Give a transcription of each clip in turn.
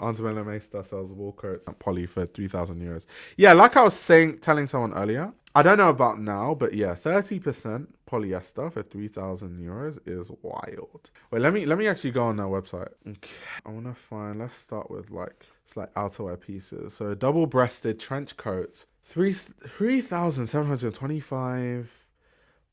Ann Demeulemeester sells wool coats at Poly for €3,000. Yeah, like I was telling someone earlier, I don't know about now, but yeah, 30% polyester for €3,000 is wild. Wait, let me actually go on their website. Okay, I wanna find. Let's start with like it's like outerwear pieces. So double-breasted trench coats, 3,725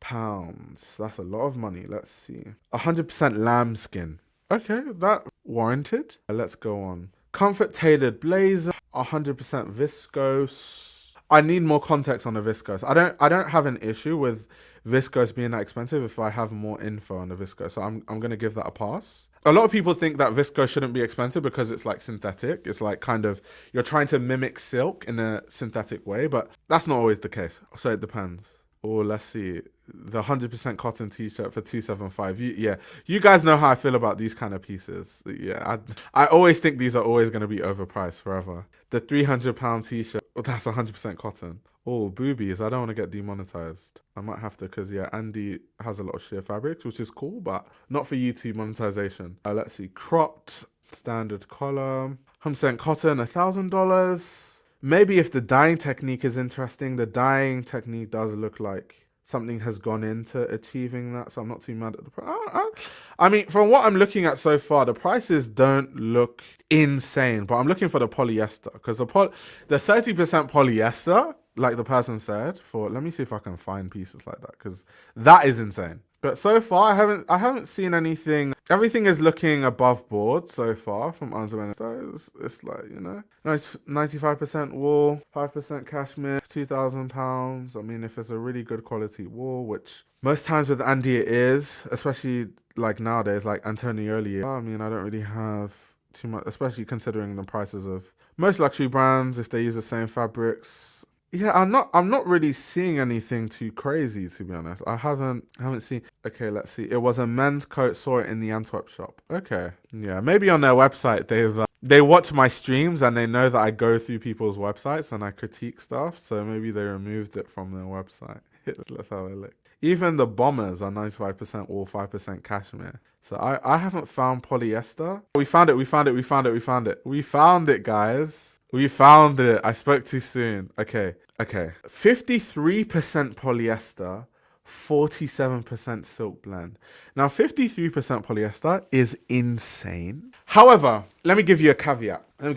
pounds. That's a lot of money. Let's see. 100% lambskin. Okay, that warranted. Let's go on. Comfort tailored blazer, 100% viscose. I need more context on the viscose. I don't have an issue with viscose being that expensive if I have more info on the viscose. So I'm gonna give that a pass. A lot of people think that viscose shouldn't be expensive because it's like synthetic. It's like kind of you're trying to mimic silk in a synthetic way, but that's not always the case. So it depends. Oh, let's see. The 100% cotton t-shirt for 275. Yeah, you guys know how I feel about these kind of pieces. Yeah, I always think these are always going to be overpriced forever. The £300 t-shirt, that's 100% cotton. Oh, boobies. I don't want to get demonetized. I might have to because, yeah, Andy has a lot of sheer fabrics, which is cool, but not for YouTube monetization. Let's see. Cropped, standard collar, 100% cotton, $1,000. Maybe if the dyeing technique is interesting, the dyeing technique does look like something has gone into achieving that, so I'm not too mad at the price. I mean, from what I'm looking at so far, the prices don't look insane, but I'm looking for the polyester because the 30% polyester, like the person said, let me see if I can find pieces like that because that is insane. But so far, I haven't seen anything. Everything is looking above board so far from Ann Demeulemeester. It's like 95% wool, 5% cashmere, £2,000. I mean, if it's a really good quality wool, which most times with Andy it is, especially like nowadays, like Antonioli. I mean, I don't really have too much, especially considering the prices of most luxury brands if they use the same fabrics. Yeah, I'm not really seeing anything too crazy, to be honest. I haven't seen. Okay, let's see. It was a men's coat. Saw it in the Antwerp shop. Okay, yeah, maybe on their website they watch my streams and they know that I go through people's websites and I critique stuff. So maybe they removed it from their website. Let's have a look. Even the bombers are 95% wool, 5% cashmere. So I haven't found polyester. We found it. We found it. We found it. We found it. We found it, guys. We found it. I spoke too soon. Okay. 53% polyester, 47% silk blend. Now, 53% polyester is insane. However, let me give you a caveat. I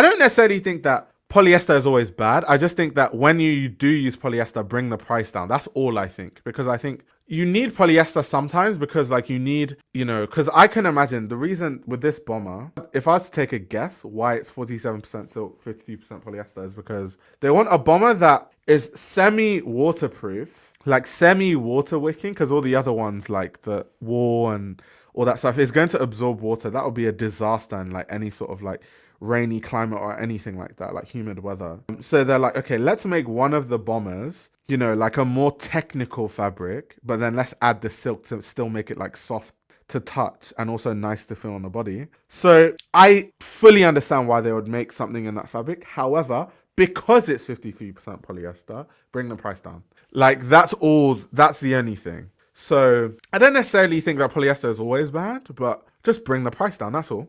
don't necessarily think that polyester is always bad. I just think that when you do use polyester, bring the price down. That's all I think. Because I think you need polyester sometimes because like you need, because I can imagine the reason with this bomber, if I was to take a guess why it's 47% silk, 53% polyester is because they want a bomber that is semi-waterproof, like semi-water wicking, because all the other ones like the wool and all that stuff is going to absorb water. That would be a disaster in like any sort of like rainy climate or anything like that, like humid weather. So they're like, okay, let's make one of the bombers, like a more technical fabric, but then let's add the silk to still make it like soft to touch and also nice to feel on the body. So I fully understand why they would make something in that fabric. However, because it's 53% polyester, bring the price down. Like that's the only thing. So I don't necessarily think that polyester is always bad, but just bring the price down. That's all.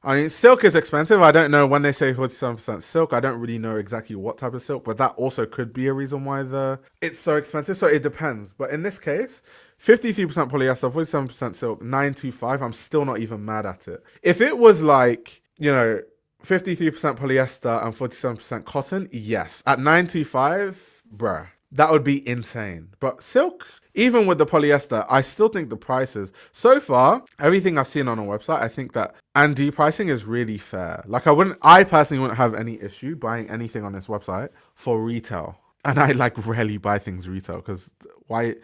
I mean, silk is expensive. I don't know when they say 47% silk. I don't really know exactly what type of silk, but that also could be a reason why it's so expensive. So it depends. But in this case, 53% polyester, 47% silk, 925. I'm still not even mad at it. If it was like, 53% polyester and 47% cotton, yes. At 925, bruh, that would be insane. But silk, even with the polyester, I still think the prices, so far, everything I've seen on a website, I think that Ann pricing is really fair. Like I personally wouldn't have any issue buying anything on this website for retail. And I like rarely buy things retail because why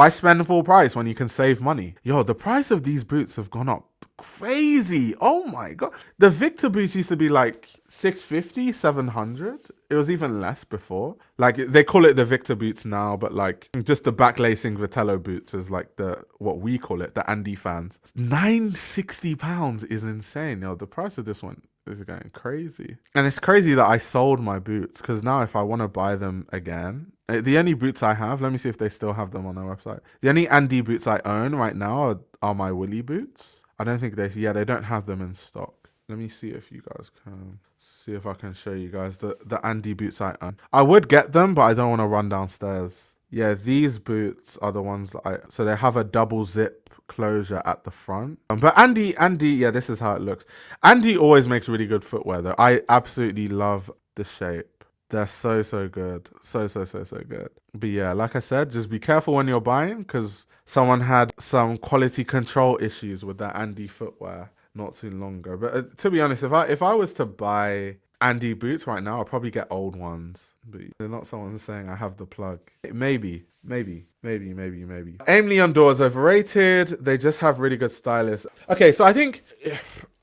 spend full price when you can save money? Yo, the price of these boots have gone up crazy. Oh my God. The Victor boots used to be like 650, 700. It was even less before. Like they call it the Victor boots now, but like just the backlacing Vitello boots is like what we call it, the Andy fans. £960 is insane. Yo, the price of this one is going crazy. And it's crazy that I sold my boots because now if I want to buy them again, the only boots I have, let me see if they still have them on their website. The only Andy boots I own right now are my Willy boots. I don't think they don't have them in stock. Let me see if you guys can see if I can show you guys the Andy boots I own. I would get them, but I don't want to run downstairs. Yeah, these boots are the ones that so they have a double zip closure at the front. But Andy, yeah, this is how it looks. Andy always makes really good footwear though. I absolutely love the shape. They're so good. So good. But yeah, like I said, just be careful when you're buying because someone had some quality control issues with that Andy footwear not too long ago. But to be honest, if I was to buy Andy boots right now, I'll probably get old ones. But they're not someone saying I have the plug. Maybe. Aime Leon Dore is overrated. They just have really good stylists. Okay, so I think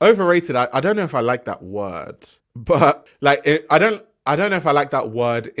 overrated. I don't know if I like that word, but like I don't know if I like that word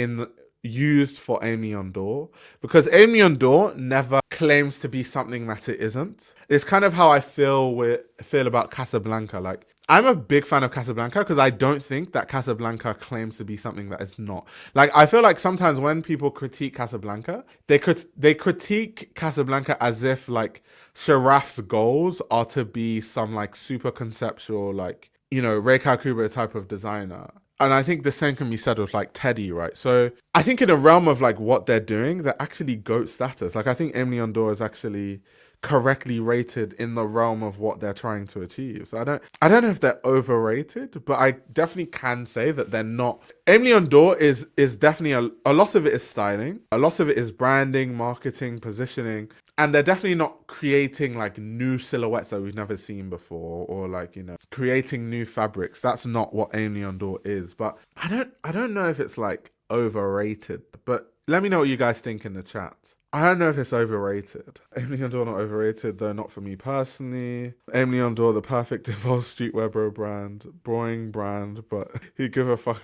used for Aime Leon Dore because Aime Leon Dore never claims to be something that it isn't. It's kind of how I feel about Casablanca. Like I'm a big fan of Casablanca because I don't think that Casablanca claims to be something that it's not. Like I feel like sometimes when people critique Casablanca, they critique Casablanca as if like Sharaf's goals are to be some like super conceptual like Rei Kawakubo type of designer. And I think the same can be said with like Teddy, right? So I think in a realm of like what they're doing, they're actually GOAT status. Like I think Aime Leon Dore is actually correctly rated in the realm of what they're trying to achieve. So I don't know if they're overrated, but I definitely can say that they're not. Aime Leon Dore is definitely a lot of it is styling, a lot of it is branding, marketing, positioning, and they're definitely not creating like new silhouettes that we've never seen before or like creating new fabrics. That's not what Aime Leon Dore is. But I don't know if it's like overrated. But let me know what you guys think in the chat. I don't know if it's overrated. Aime Leon Dore not overrated though, not for me personally. Aime Leon Dore, the perfect default streetwear bro brand, boring brand, but you give a fuck.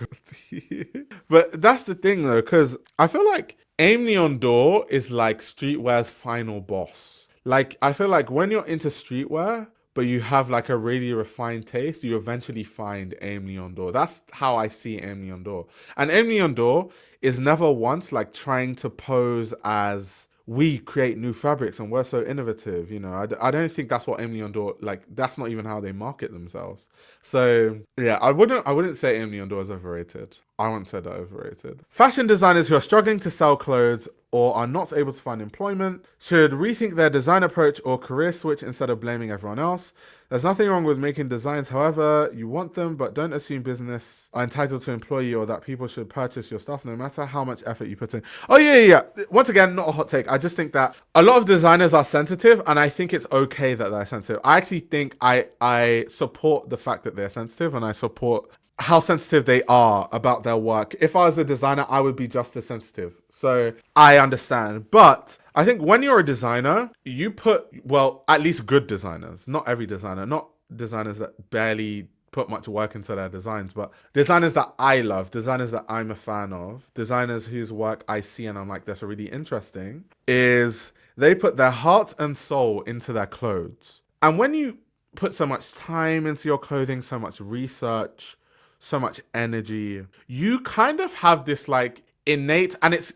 But that's the thing though, because I feel like Aime Leon Dore is like streetwear's final boss. Like I feel like when you're into streetwear, but you have like a really refined taste, you eventually find Aime Leon Dore. That's how I see Aime Leon Dore. And Aime Leon Dore is never once like trying to pose as we create new fabrics and we're so innovative. I don't think that's what Aime Leon Dore, like that's not even how they market themselves. So yeah, I wouldn't say Aime Leon Dore is overrated. I wouldn't say they're overrated. Fashion designers who are struggling to sell clothes or are not able to find employment should rethink their design approach or career switch instead of blaming everyone else. There's nothing wrong with making designs however you want them, but don't assume business are entitled to employ you or that people should purchase your stuff no matter how much effort you put in. Oh yeah. Once again, not a hot take. I just think that a lot of designers are sensitive and I think it's okay that they're sensitive. I actually think I support the fact that they're sensitive and I support how sensitive they are about their work. If I was a designer, I would be just as sensitive. So I understand. But I think when you're a designer, you at least good designers, not every designer, not designers that barely put much work into their designs, but designers that I love, designers that I'm a fan of, designers whose work I see and I'm like, that's really interesting, is they put their heart and soul into their clothes. And when you put so much time into your clothing, so much research, so much energy, you kind of have this like innate, and it's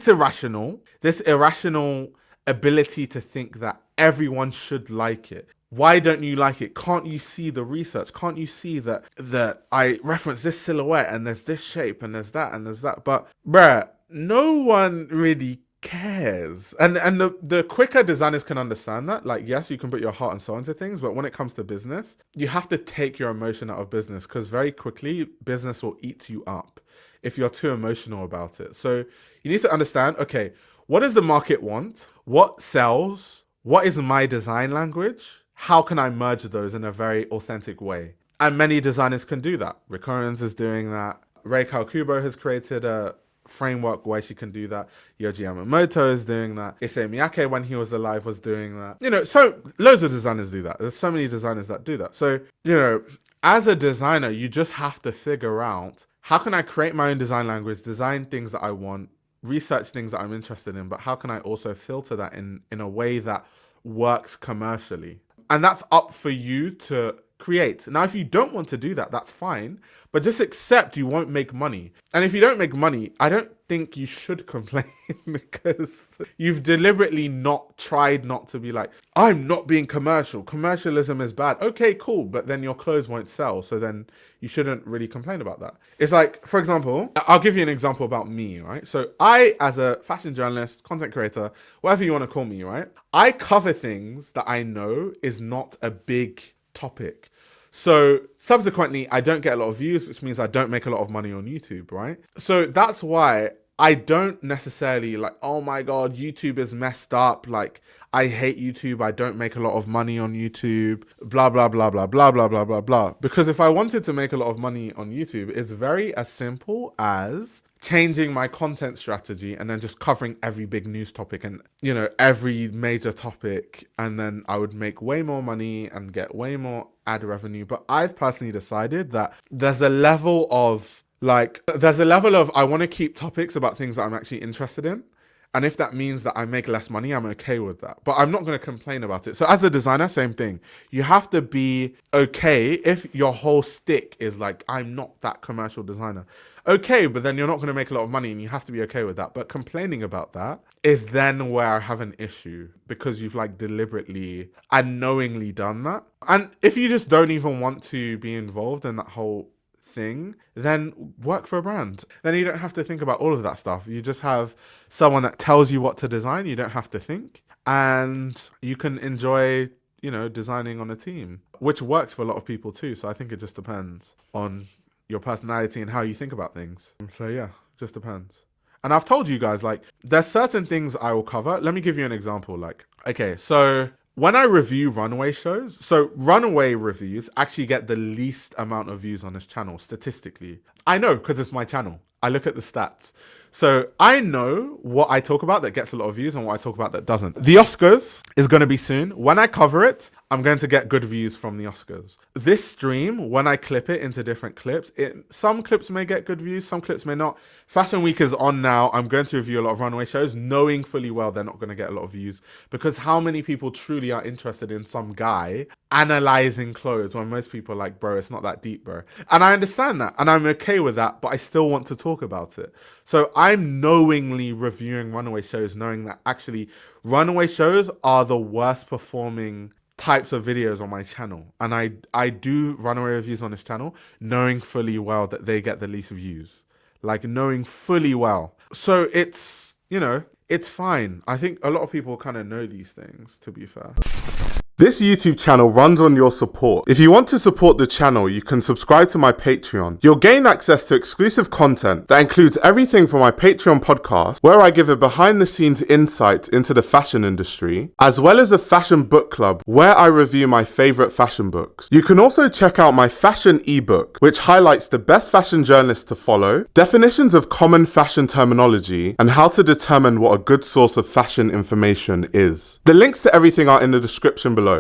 irrational, this irrational ability to think that everyone should like it. Why don't you like it? Can't you see the research? Can't you see that I reference this silhouette and there's this shape and there's that and there's that? But bruh, no one really cares. And the quicker designers can understand that, like, yes, you can put your heart and soul into things, but when it comes to business, you have to take your emotion out of business because very quickly business will eat you up if you're too emotional about it. So you need to understand, okay, what does the market want? What sells? What is my design language? How can I merge those in a very authentic way? And many designers can do that. Recurrence is doing that. Rei Kawakubo has created a framework where she can do that. Yohji Yamamoto is doing that. Issey Miyake, when he was alive, was doing that. So loads of designers do that. There's so many designers that do that. So, as a designer, you just have to figure out, how can I create my own design language, design things that I want, research things that I'm interested in, but how can I also filter that in a way that works commercially? And that's up for you to create. Now, if you don't want to do that, that's fine, but just accept you won't make money. And if you don't make money, I don't think you should complain because you've deliberately not tried not to be like, I'm not being commercial. Commercialism is bad. Okay, cool. But then your clothes won't sell. So then you shouldn't really complain about that. It's like, for example, I'll give you an example about me, right? So I, as a fashion journalist, content creator, whatever you want to call me, right? I cover things that I know is not a big topic. So subsequently, I don't get a lot of views, which means I don't make a lot of money on YouTube, right? So that's why I don't necessarily like, oh my God, YouTube is messed up. Like, I hate YouTube. I don't make a lot of money on YouTube, blah, blah, blah, blah, blah, blah, blah, blah, blah. Because if I wanted to make a lot of money on YouTube, it's very as simple as changing my content strategy and then just covering every big news topic and, you know, every major topic. And then I would make way more money and get way more ad revenue. But I've personally decided that there's a level of I want to keep topics about things that I'm actually interested in. And if that means that I make less money, I'm okay with that. But I'm not going to complain about it. So as a designer, same thing. You have to be okay if your whole stick is like, I'm not that commercial designer. Okay, but then you're not going to make a lot of money and you have to be okay with that. But complaining about that is then where I have an issue because you've like deliberately and knowingly done that. And if you just don't even want to be involved in that whole thing, then work for a brand. Then you don't have to think about all of that stuff. You just have someone that tells you what to design. You don't have to think, and you can enjoy, you know, designing on a team, which works for a lot of people too. So I think it just depends on your personality and how you think about things. So yeah, just depends. And I've told you guys, like, there's certain things I will cover. Let me give you an example. Like, okay, so when I review runway shows, so runway reviews actually get the least amount of views on this channel statistically. I know because it's my channel. I look at the stats. So I know what I talk about that gets a lot of views and what I talk about that doesn't. The Oscars is going to be soon. When I cover it, I'm going to get good views from the Oscars. This stream, when I clip it into different clips, some clips may get good views, some clips may not. Fashion Week is on now. I'm going to review a lot of runway shows, knowing fully well they're not going to get a lot of views, because how many people truly are interested in some guy analyzing clothes when most people are like, bro, it's not that deep, bro. And I understand that, and I'm okay with that, but I still want to talk about it. So I'm knowingly reviewing runway shows, knowing that actually runway shows are the worst performing types of videos on my channel. And I do runway reviews on this channel, knowing fully well that they get the least views. Like, knowing fully well. So it's, you know, it's fine. I think a lot of people kind of know these things, to be fair. This YouTube channel runs on your support. If you want to support the channel, you can subscribe to my Patreon. You'll gain access to exclusive content that includes everything from my Patreon podcast, where I give a behind-the-scenes insight into the fashion industry, as well as a fashion book club, where I review my favorite fashion books. You can also check out my fashion ebook, which highlights the best fashion journalists to follow, definitions of common fashion terminology, and how to determine what a good source of fashion information is. The links to everything are in the description below.